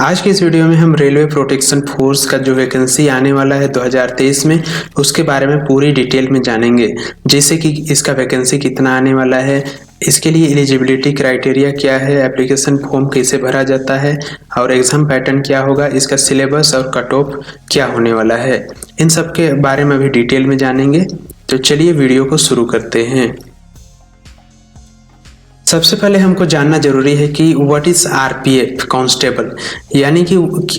आज की इस वीडियो में हम रेलवे प्रोटेक्शन फोर्स का जो वैकेंसी आने वाला है 2023 में उसके बारे में पूरी डिटेल में जानेंगे। जैसे कि इसका वैकेंसी कितना आने वाला है, इसके लिए एलिजिबिलिटी क्राइटेरिया क्या है, एप्लीकेशन फॉर्म कैसे भरा जाता है और एग्जाम पैटर्न क्या होगा, इसका सिलेबस और कट ऑफ क्या होने वाला है, इन सब के बारे में भी डिटेल में जानेंगे। तो चलिए वीडियो को शुरू करते हैं। सबसे पहले हमको जानना जरूरी है कि व्हाट इज आरपीएफ कांस्टेबल, यानी कि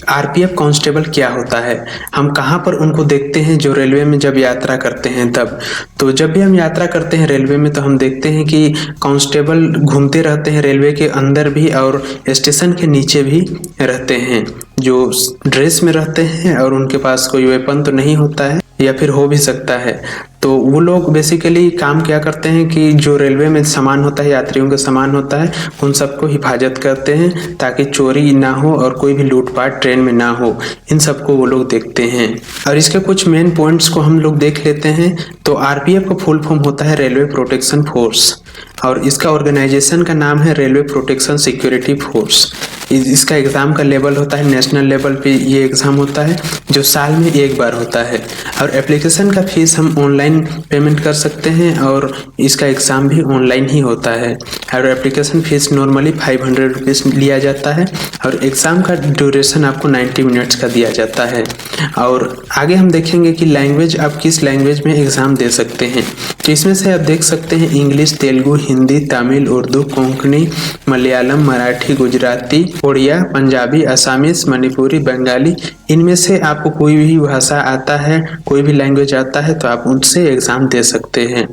आरपीएफ कांस्टेबल क्या होता है। हम कहाँ पर उनको देखते हैं, जो रेलवे में जब यात्रा करते हैं तब। तो जब भी हम यात्रा करते हैं रेलवे में तो हम देखते हैं कि कांस्टेबल घूमते रहते हैं रेलवे के अंदर भी और स्टेशन के नीचे भी रहते हैं, जो ड्रेस में रहते हैं और उनके पास कोई वेपन तो नहीं होता है या फिर हो भी सकता है। तो वो लोग बेसिकली काम क्या करते हैं कि जो रेलवे में सामान होता है, यात्रियों का सामान होता है, उन सबको हिफाजत करते हैं ताकि चोरी ना हो और कोई भी लूटपाट ट्रेन में ना हो। इन सबको वो लोग देखते हैं और इसके कुछ मेन पॉइंट्स को हम लोग देख लेते हैं। तो आरपीएफ का फुल फॉर्म होता है रेलवे प्रोटेक्शन फोर्स और इसका ऑर्गेनाइजेशन का नाम है रेलवे प्रोटेक्शन सिक्योरिटी फोर्स। इसका एग्ज़ाम का लेवल होता है नेशनल लेवल पे, ये एग्ज़ाम होता है जो साल में एक बार होता है और एप्लीकेशन का फीस हम ऑनलाइन पेमेंट कर सकते हैं और इसका एग्ज़ाम भी ऑनलाइन ही होता है और एप्लीकेशन फीस नॉर्मली 500 रुपीज़ लिया जाता है और एग्ज़ाम का ड्यूरेशन आपको 90 मिनट्स का दिया जाता है। और आगे हम देखेंगे कि लैंग्वेज, आप किस लैंग्वेज में एग्ज़ाम दे सकते हैं। तो इसमें से आप देख सकते हैं इंग्लिश, तेलुगु, हिंदी, तमिल, उर्दू, कोंकणी, मलयालम, मराठी, गुजराती, उड़िया, पंजाबी, असामीज, मणिपुरी, बंगाली, इनमें से आपको कोई भी भाषा आता है, कोई भी लैंग्वेज आता है तो आप उनसे एग्ज़ाम दे सकते हैं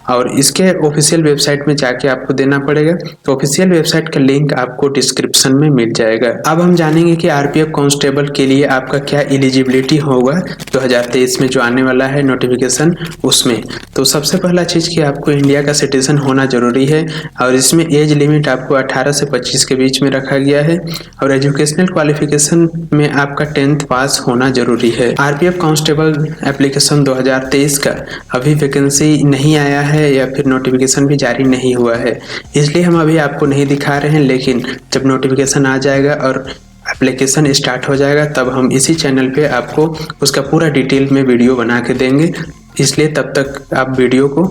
और इसके ऑफिशियल वेबसाइट में जाके आपको देना पड़ेगा। तो ऑफिशियल वेबसाइट का लिंक आपको डिस्क्रिप्शन में मिल जाएगा। अब हम जानेंगे कि आरपीएफ कांस्टेबल के लिए आपका क्या एलिजिबिलिटी होगा 2023 में जो आने वाला है नोटिफिकेशन उसमें। तो सबसे पहला चीज़ कि आपको इंडिया का सिटीजन होना जरूरी है और इसमें एज लिमिट आपको 18 से 25 के बीच में रखा गया है और एजुकेशनल क्वालिफिकेशन में आपका 10th पास होना जरूरी है। आरपीएफ कांस्टेबल एप्लीकेशन 2023 का अभी वैकेंसी नहीं आया है या फिर नोटिफिकेशन भी जारी नहीं हुआ है, इसलिए हम अभी आपको नहीं दिखा रहे हैं। लेकिन जब नोटिफिकेशन आ जाएगा और एप्लीकेशन स्टार्ट हो जाएगा तब हम इसी चैनल पे आपको उसका पूरा डिटेल में वीडियो बना के देंगे, इसलिए तब तक आप वीडियो को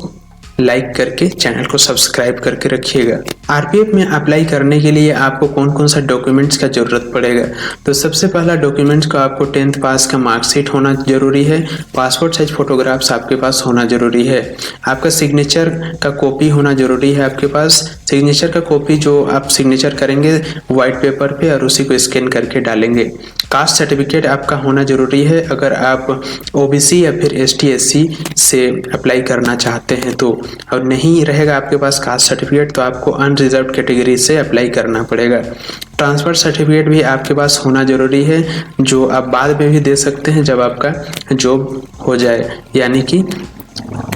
लाइक करके चैनल को सब्सक्राइब करके रखिएगा। आरपीएफ में अप्लाई करने के लिए आपको कौन कौन सा डॉक्यूमेंट्स का जरूरत पड़ेगा। तो सबसे पहला डॉक्यूमेंट्स का आपको 10th पास का मार्कशीट होना जरूरी है, पासपोर्ट साइज फोटोग्राफ्स आपके पास होना जरूरी है, आपका सिग्नेचर का कॉपी होना जरूरी है आपके पास। सिग्नेचर का कॉपी जो आप सिग्नेचर करेंगे व्हाइट पेपर पे और उसी को स्कैन करके डालेंगे। कास्ट सर्टिफिकेट आपका होना जरूरी है अगर आप ओबीसी या फिर एसटी एससी से अप्लाई करना चाहते हैं तो, और नहीं रहेगा आपके पास कास्ट सर्टिफिकेट तो आपको अनरिजर्व्ड कैटेगरी से अप्लाई करना पड़ेगा। ट्रांसफर सर्टिफिकेट भी आपके पास होना जरूरी है जो आप बाद में भी दे सकते हैं जब आपका जॉब हो जाए, यानी कि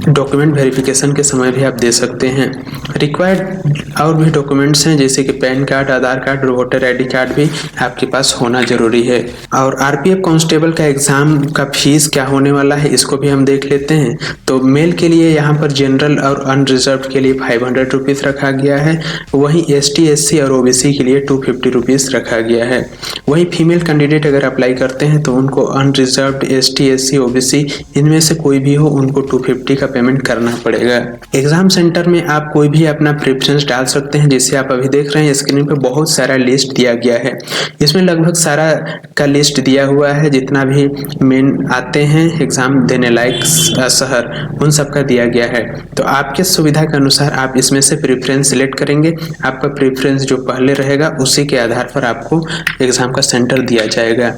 डॉक्यूमेंट वेरिफिकेशन के समय भी आप दे सकते हैं। रिक्वायर्ड और भी डॉक्यूमेंट्स हैं जैसे कि पैन कार्ड, आधार कार्ड, वोटर आईडी कार्ड भी आपके पास होना जरूरी है। और आरपीएफ कांस्टेबल का एग्जाम का फीस क्या होने वाला है इसको भी हम देख लेते हैं। तो मेल के लिए यहाँ पर जनरल और अनरिजर्व के लिए 500 रुपीज़ रखा गया है, वहीं एसटी एससी और ओबीसी के लिए 250 रुपीज़ रखा गया है। वहीं फीमेल कैंडिडेट अगर अप्लाई करते हैं तो उनको अनरिजर्व, एसटी एससी, ओबीसी इनमें से कोई भी हो उनको 250 का पेमेंट करना पड़ेगा। एग्जाम सेंटर में आप कोई भी अपना प्रेफरेंस डाल सकते हैं, जैसे आप अभी देख रहे हैं स्क्रीन पे बहुत सारा लिस्ट दिया गया है। इसमें लगभग सारा का लिस्ट दिया हुआ है, जितना भी मेन आते हैं एग्जाम देने लायक शहर उन सब का दिया गया है। तो आपके सुविधा के अनुसार आप इसमें से प्रेफरेंस सिलेक्ट करेंगे, आपका प्रेफरेंस जो पहले रहेगा उसी के आधार पर आपको एग्जाम का सेंटर दिया जाएगा।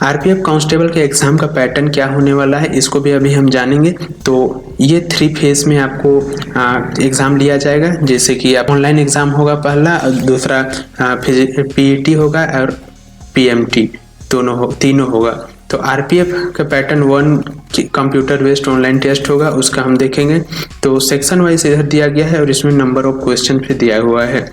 आरपीएफ कांस्टेबल के एग्जाम का पैटर्न क्या होने वाला है इसको भी अभी हम जानेंगे। तो ये 3 फेज में आपको एग्जाम लिया जाएगा, जैसे कि आप ऑनलाइन एग्जाम होगा पहला, दूसरा पीईटी होगा और पीएमटी तीनों होगा। तो आरपीएफ का pattern 1 computer based online test होगा, उसका हम देखेंगे। तो सेक्शन वाइज इधर दिया गया है और इसमें नंबर ऑफ क्वेश्चन भी दिया हुआ है।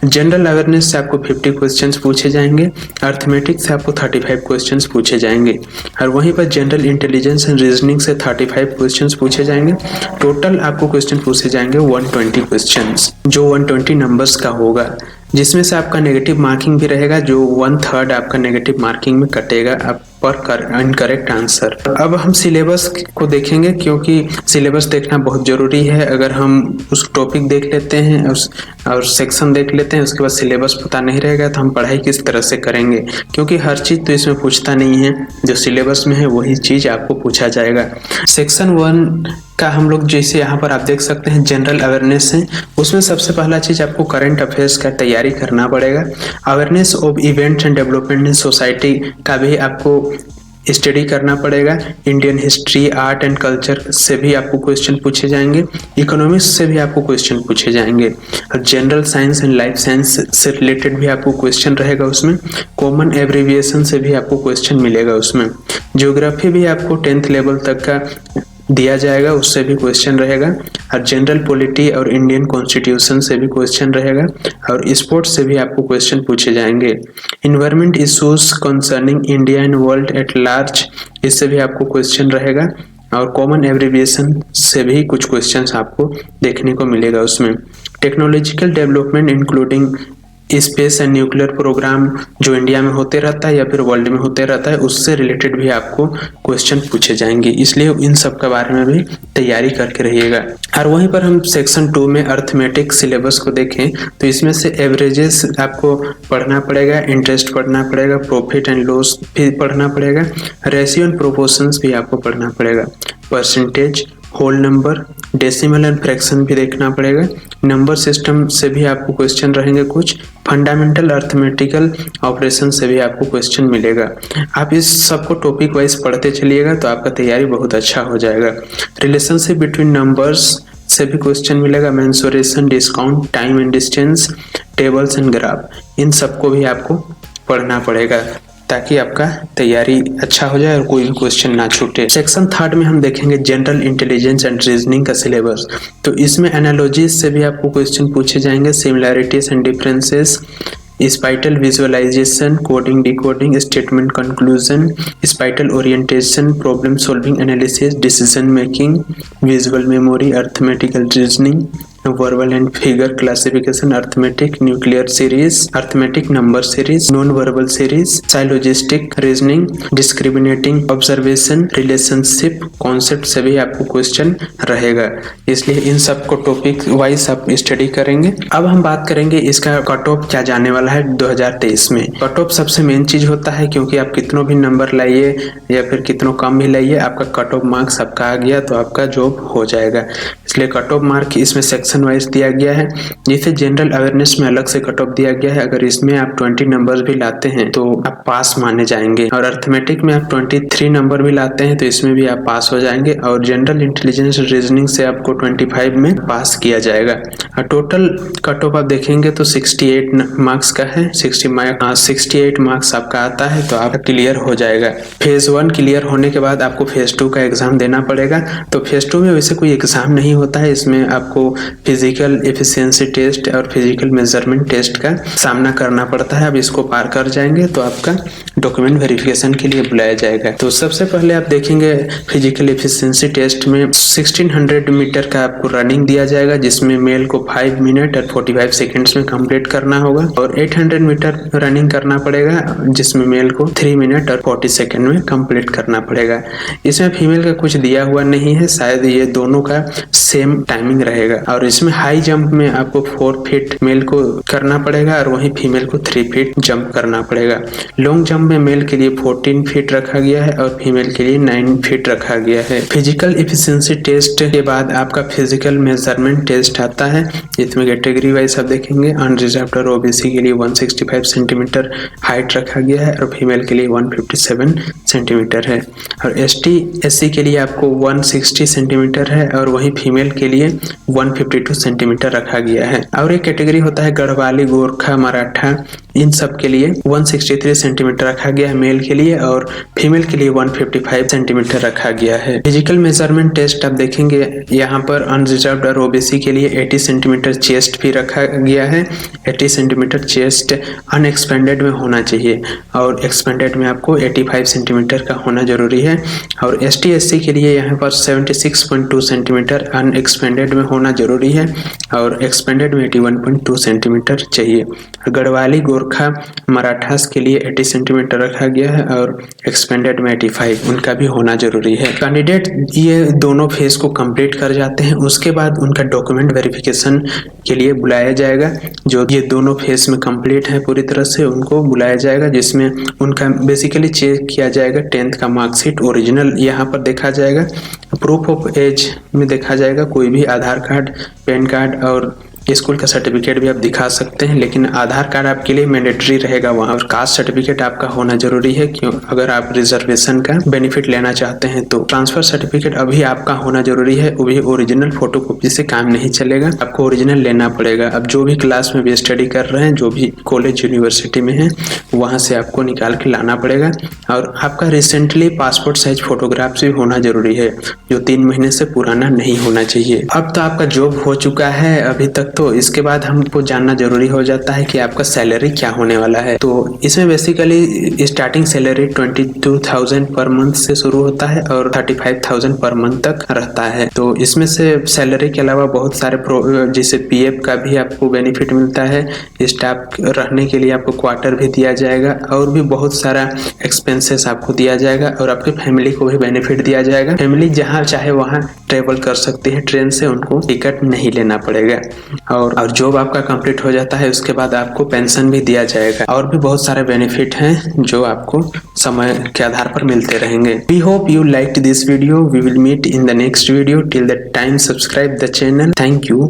जनरल अवेयरनेस से आपको 50 क्वेश्चंस पूछे जाएंगे, अर्थमेटिक से आपको 35 क्वेश्चंस पूछे जाएंगे और वहीं पर जनरल इंटेलिजेंस एंड रीजनिंग से 35 क्वेश्चंस पूछे जाएंगे। टोटल आपको क्वेश्चन पूछे जाएंगे 120 क्वेश्चंस, जो 120 नंबर्स का होगा, जिसमें से आपका नेगेटिव मार्किंग भी रहेगा, जो 1/3 आपका नेगेटिव मार्किंग में कटेगा आप पर इनकरेक्ट आंसर। अब हम सिलेबस को देखेंगे, क्योंकि सिलेबस देखना बहुत जरूरी है। अगर हम उस टॉपिक देख लेते हैं और सेक्शन देख लेते हैं, उसके बाद सिलेबस पता नहीं रहेगा तो हम पढ़ाई किस तरह से करेंगे, क्योंकि हर चीज़ तो इसमें पूछता नहीं है, जो सिलेबस में है वही चीज़ आपको पूछा जाएगा। सेक्शन 1 का हम लोग जैसे यहाँ पर आप देख सकते हैं जनरल अवेयरनेस है, उसमें सबसे पहला चीज़ आपको करंट अफेयर्स का तैयारी करना पड़ेगा। Awareness of events and development in society का भी आपको स्टडी करना पड़ेगा। Indian history, art and culture से भी आपको क्वेश्चन पूछे जाएंगे, इकोनॉमिक्स से भी आपको क्वेश्चन पूछे जाएंगे और general science and life science से रिलेटेड भी आपको क्वेश्चन रहेगा उसमें। कॉमन एब्रिविएशन से भी आपको क्वेश्चन मिलेगा उसमें। ज्योग्राफी भी आपको 10th लेवल तक का दिया जाएगा, उससे भी क्वेश्चन रहेगा और जनरल पॉलिटी और इंडियन कॉन्स्टिट्यूशन से भी क्वेश्चन रहेगा और स्पोर्ट्स से भी आपको क्वेश्चन पूछे जाएंगे। Environment issues concerning India and world at large, इससे भी आपको क्वेश्चन रहेगा और कॉमन एब्रिविएशन से भी कुछ क्वेश्चंस आपको देखने को मिलेगा उसमें। Technological development including space and nuclear program जो इंडिया में होते रहता है या फिर वर्ल्ड में होते रहता है, उससे रिलेटेड भी आपको क्वेश्चन पूछे जाएंगे, इसलिए इन सब के बारे में भी तैयारी करके रहिएगा। और वहीं पर हम सेक्शन 2 में अर्थमेटिक सिलेबस को देखें तो इसमें से एवरेजेस आपको पढ़ना पड़ेगा, इंटरेस्ट पढ़ना पड़ेगा, प्रॉफिट एंड लॉस भी पढ़ना पड़ेगा, रेशियो एंड प्रोपोर्शंस भी आपको पढ़ना पड़ेगा, percentage, whole number, decimal and fraction भी देखना पड़ेगा। नंबर सिस्टम से भी आपको क्वेश्चन रहेंगे कुछ, फंडामेंटल अर्थमेटिकल ऑपरेशन से भी आपको क्वेश्चन मिलेगा। आप इस सबको टॉपिक वाइज पढ़ते चलिएगा तो आपका तैयारी बहुत अच्छा हो जाएगा। रिलेशनशिप बिटवीन नंबर्स से भी क्वेश्चन मिलेगा, mensuration, discount, time and distance, tables and graph, इन सबको भी आपको पढ़ना पड़ेगा ताकि आपका तैयारी अच्छा हो जाए और कोई भी क्वेश्चन ना छूटे। सेक्शन 3 में हम देखेंगे जनरल इंटेलिजेंस एंड रीजनिंग का सिलेबस, तो इसमें एनालॉजीज से भी आपको क्वेश्चन पूछे जाएंगे, similarities and differences, spatial visualization, coding decoding, statement conclusion, spatial orientation, problem solving analysis, decision making, visual memory, arithmetical reasoning, verbal and figure classification, arithmetic, nuclear series, arithmetic number series, non verbal series, syllogistic reasoning, discriminating observation, relationship concept से भी आपको question रहेगा, इसलिए इन सबको topic wise आप study करेंगे। अब हम बात करेंगे इसका कट ऑफ क्या जाने वाला है 2023 में। कट ऑफ सबसे मेन चीज होता है, क्योंकि आप कितनों भी नंबर लाइए या फिर कितनों कम भी लाइए, आपका कट ऑफ मार्क्स आपका आ गया तो आपका जॉब हो जाएगा, इसलिए कट ऑफ मार्क इसमें सेक्शन वाइज दिया गया है। जैसे जनरल अवेयरनेस में अलग से कट ऑफ दिया गया है, अगर इसमें आप 20 नंबर भी लाते हैं तो आप पास माने जाएंगे, और अर्थमेटिक में आप 23 नंबर भी लाते हैं तो इसमें भी आप पास हो जाएंगे, और जनरल इंटेलिजेंस रीजनिंग से आपको 25 में पास किया जाएगा। और टोटल कट ऑफ आप देखेंगे तो 68 मार्क्स का है, 68 मार्क्स आपका आता है तो आपका क्लियर हो जाएगा। फेज 1 क्लियर होने के बाद आपको फेज 2 का एग्जाम देना पड़ेगा। तो फेज 2 में वैसे कोई एग्जाम नहीं होता है, इसमें आपको फिजिकल एफिशिएंसी टेस्ट और फिजिकल मेजरमेंट टेस्ट का सामना करना पड़ता है। अब इसको पार कर जाएंगे तो आपका डॉक्यूमेंट वेरिफिकेशन के लिए बुलाया जाएगा। तो सबसे पहले आप देखेंगे फिजिकल एफिशिएंसी टेस्ट में 1600 मीटर का आपको रनिंग दिया जाएगा, जिसमें मेल को 5 मिनट और 45 सेकेंड्स में कंप्लीट करना होगा, और 800 मीटर रनिंग करना पड़ेगा, जिसमें मेल को 3 मिनट और 40 सेकेंड में कंप्लीट करना पड़ेगा। इसमें फीमेल का कुछ दिया हुआ नहीं है, शायद ये दोनों का सेम टाइमिंग रहेगा। और इसमें हाई जंप में आपको 4 फीट मेल को करना पड़ेगा और वहीं फीमेल को 3 फीट जंप करना पड़ेगा। लॉन्ग जंप में मेल के लिए 14 फीट रखा गया है और फीमेल के लिए 9 फीट रखा गया है। फिजिकल एफिशिएंसी टेस्ट के बाद आपका फिजिकल मेजरमेंट टेस्ट आता है, इसमें कैटेगरी वाइज आप देखेंगे, अनरिजर्व्ड और ओबीसी के लिए 165 सेंटीमीटर हाइट रखा गया है और फीमेल के लिए 157 सेंटीमीटर है, और एसटी एससी के लिए आपको 160 सेंटीमीटर है और वहीं फीमेल के लिए 152 सेंटीमीटर रखा गया है। और एक कैटेगरी होता है गढ़वाली, गोरखा, मराठा, इन सब के लिए 163 सेंटीमीटर रखा गया है मेल के लिए, और फीमेल के लिए 155 सेंटीमीटर रखा गया है। फिजिकल मेजरमेंट टेस्ट आप देखेंगे यहाँ पर अनरिजर्व्ड और ओबीसी के लिए 80 सेंटीमीटर चेस्ट भी रखा गया है। 80 सेंटीमीटर चेस्ट अनएक्सपेंडेड में होना चाहिए, और एक्सपेंडेड में आपको 85 सेंटीमीटर का होना जरूरी है। और ST SC के लिए यहाँ पर 76.2 सेंटीमीटर अनएक्सपेंडेड में होना जरूरी है, और एक्सपेंडेड में 81.2 सेंटीमीटर चाहिए। गढ़वाली गोरखा मराठास के लिए 80 सेंटीमीटर रखा गया है, और एक्सपेंडेड में 85 उनका भी होना जरूरी है। कैंडिडेट ये दोनों फेज को कंप्लीट कर जाते हैं, उसके बाद उनका डॉक्यूमेंट वेरिफिकेशन के लिए बुलाया जाएगा। जो ये दोनों फेज में कंप्लीट है पूरी तरह से, उनको बुलाया जाएगा, जिसमें उनका बेसिकली चेक किया जाएगा 10th का मार्कशीट ओरिजिनल यहाँ पर देखा जाएगा, प्रूफ ऑफ एज में देखा जाएगा, कोई भी आधार कार्ड, पैन कार्ड और स्कूल का सर्टिफिकेट भी आप दिखा सकते हैं, लेकिन आधार कार्ड आपके लिए मैंडेटरी रहेगा वहाँ। और कास्ट सर्टिफिकेट आपका होना जरूरी है, क्यों अगर आप रिजर्वेशन का बेनिफिट लेना चाहते हैं तो। ट्रांसफर सर्टिफिकेट अभी आपका होना जरूरी है, वो भी ओरिजिनल फोटोकॉपी से काम नहीं चलेगा, आपको ओरिजिनल लेना पड़ेगा। अब जो भी क्लास में भी स्टडी कर रहे हैं, जो भी कॉलेज यूनिवर्सिटी में है, वहाँ से आपको निकाल के लाना पड़ेगा। और आपका रिसेंटली पासपोर्ट साइज फोटोग्राफ भी होना जरूरी है, जो 3 महीने से पुराना नहीं होना चाहिए। अब तो आपका जॉब हो चुका है अभी तक, तो इसके बाद हमको जानना जरूरी हो जाता है कि आपका सैलरी क्या होने वाला है। तो इसमें basically starting salary 22,000 per month से शुरू होता है और 35,000 पर मंथ तक रहता है। तो इसमें से सैलरी के अलावा बहुत सारे जैसे PF का भी आपको बेनिफिट मिलता है, स्टाफ रहने के लिए आपको क्वार्टर भी दिया जाएगा, और भी बहुत सारा एक्सपेंसेस आपको दिया जाएगा, और आपके फैमिली को भी बेनिफिट दिया जाएगा। फैमिली जहाँ चाहे वहाँ ट्रेवल कर सकती है ट्रेन से, उनको टिकट नहीं लेना पड़ेगा। और जॉब आपका कंप्लीट हो जाता है उसके बाद आपको पेंशन भी दिया जाएगा, और भी बहुत सारे बेनिफिट हैं जो आपको समय के आधार पर मिलते रहेंगे। We hope you liked this video. We will meet in the next video. Till that time subscribe the channel. Thank you.